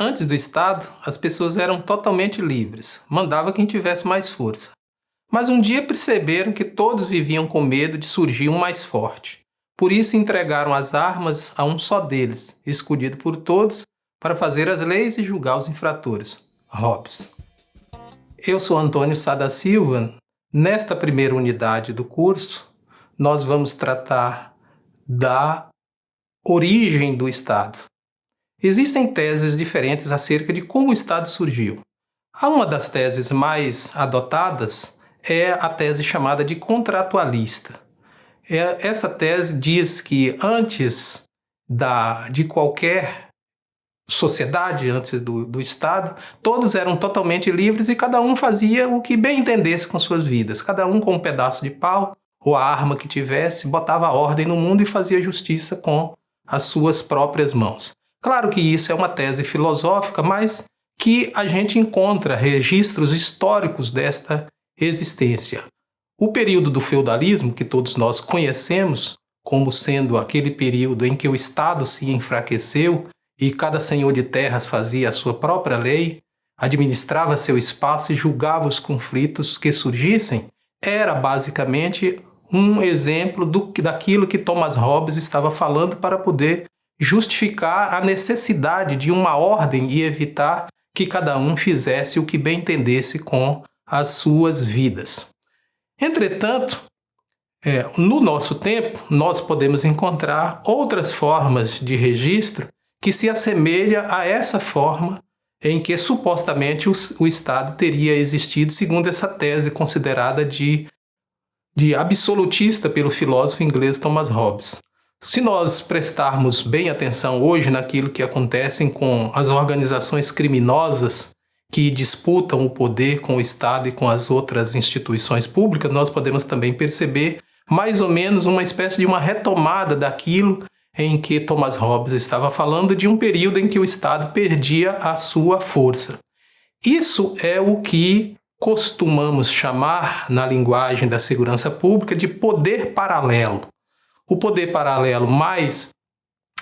Antes do Estado, as pessoas eram totalmente livres, mandava quem tivesse mais força. Mas um dia perceberam que todos viviam com medo de surgir um mais forte. Por isso entregaram as armas a um só deles, escolhido por todos, para fazer as leis e julgar os infratores, Hobbes. Eu sou Antônio Sá da Silva. Nesta primeira unidade do curso, nós vamos tratar da origem do Estado. Existem teses diferentes acerca de como o Estado surgiu. Uma das teses mais adotadas é a tese chamada de contratualista. Essa tese diz que antes de qualquer sociedade, antes do Estado, todos eram totalmente livres e cada um fazia o que bem entendesse com suas vidas. Cada um com um pedaço de pau ou a arma que tivesse, botava ordem no mundo e fazia justiça com as suas próprias mãos. Claro que isso é uma tese filosófica, mas que a gente encontra registros históricos desta existência. O período do feudalismo, que todos nós conhecemos como sendo aquele período em que o Estado se enfraqueceu e cada senhor de terras fazia a sua própria lei, administrava seu espaço e julgava os conflitos que surgissem, era basicamente um exemplo daquilo que Thomas Hobbes estava falando para poder justificar a necessidade de uma ordem e evitar que cada um fizesse o que bem entendesse com as suas vidas. Entretanto, no nosso tempo, nós podemos encontrar outras formas de registro que se assemelha a essa forma em que supostamente o Estado teria existido, segundo essa tese considerada de absolutista pelo filósofo inglês Thomas Hobbes. Se nós prestarmos bem atenção hoje naquilo que acontece com as organizações criminosas que disputam o poder com o Estado e com as outras instituições públicas, nós podemos também perceber mais ou menos uma espécie de uma retomada daquilo em que Thomas Hobbes estava falando, de um período em que o Estado perdia a sua força. Isso é o que costumamos chamar, na linguagem da segurança pública, de poder paralelo. O poder paralelo mais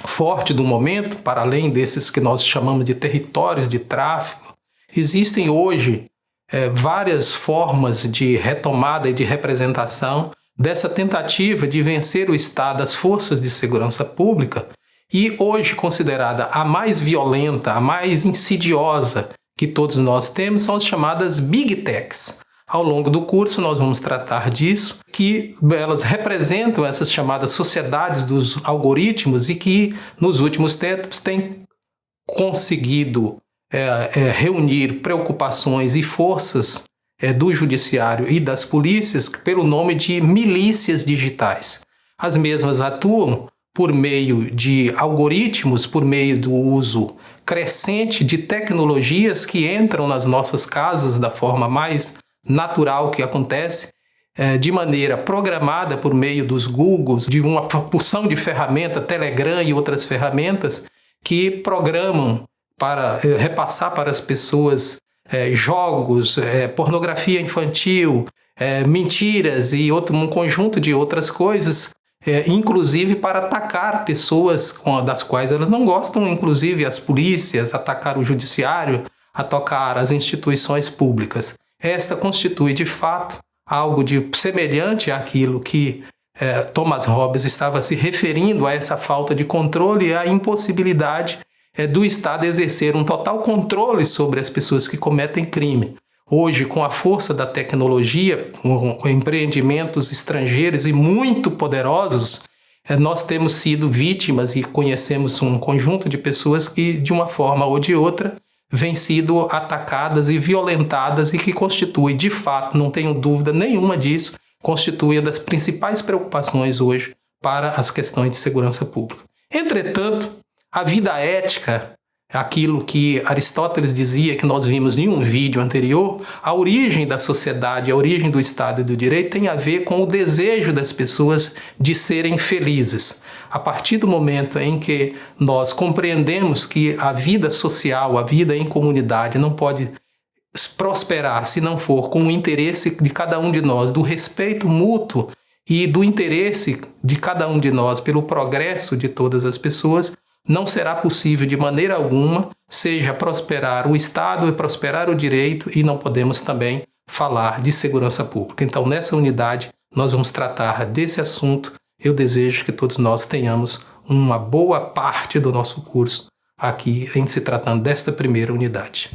forte do momento, para além desses que nós chamamos de territórios de tráfico, existem hoje várias formas de retomada e de representação dessa tentativa de vencer o Estado, as forças de segurança pública, e hoje considerada a mais violenta, a mais insidiosa que todos nós temos, são as chamadas Big Techs. Ao longo do curso nós vamos tratar disso, que elas representam essas chamadas sociedades dos algoritmos e que nos últimos tempos têm conseguido reunir preocupações e forças do judiciário e das polícias pelo nome de milícias digitais. As mesmas atuam por meio de algoritmos, por meio do uso crescente de tecnologias que entram nas nossas casas da forma mais natural que acontece, de maneira programada por meio dos Googles, de uma porção de ferramentas, Telegram e outras ferramentas, que programam para repassar para as pessoas jogos, pornografia infantil, mentiras e um conjunto de outras coisas, inclusive para atacar pessoas das quais elas não gostam, inclusive as polícias, atacar o judiciário, atacar as instituições públicas. Esta constitui, de fato, algo de semelhante àquilo que Thomas Hobbes estava se referindo a essa falta de controle e à impossibilidade do Estado exercer um total controle sobre as pessoas que cometem crime. Hoje, com a força da tecnologia, com empreendimentos estrangeiros e muito poderosos, nós temos sido vítimas e conhecemos um conjunto de pessoas que, de uma forma ou de outra, vêm sido atacadas e violentadas e que constitui, de fato, não tenho dúvida nenhuma disso, constitui uma das principais preocupações hoje para as questões de segurança pública. Entretanto, a vida ética, aquilo que Aristóteles dizia, que nós vimos em um vídeo anterior, a origem da sociedade, a origem do Estado e do direito tem a ver com o desejo das pessoas de serem felizes. A partir do momento em que nós compreendemos que a vida social, a vida em comunidade não pode prosperar se não for com o interesse de cada um de nós, do respeito mútuo e do interesse de cada um de nós pelo progresso de todas as pessoas, não será possível de maneira alguma seja prosperar o Estado e prosperar o direito, e não podemos também falar de segurança pública. Então, nessa unidade, nós vamos tratar desse assunto. Eu desejo que todos nós tenhamos uma boa parte do nosso curso aqui em se tratando desta primeira unidade.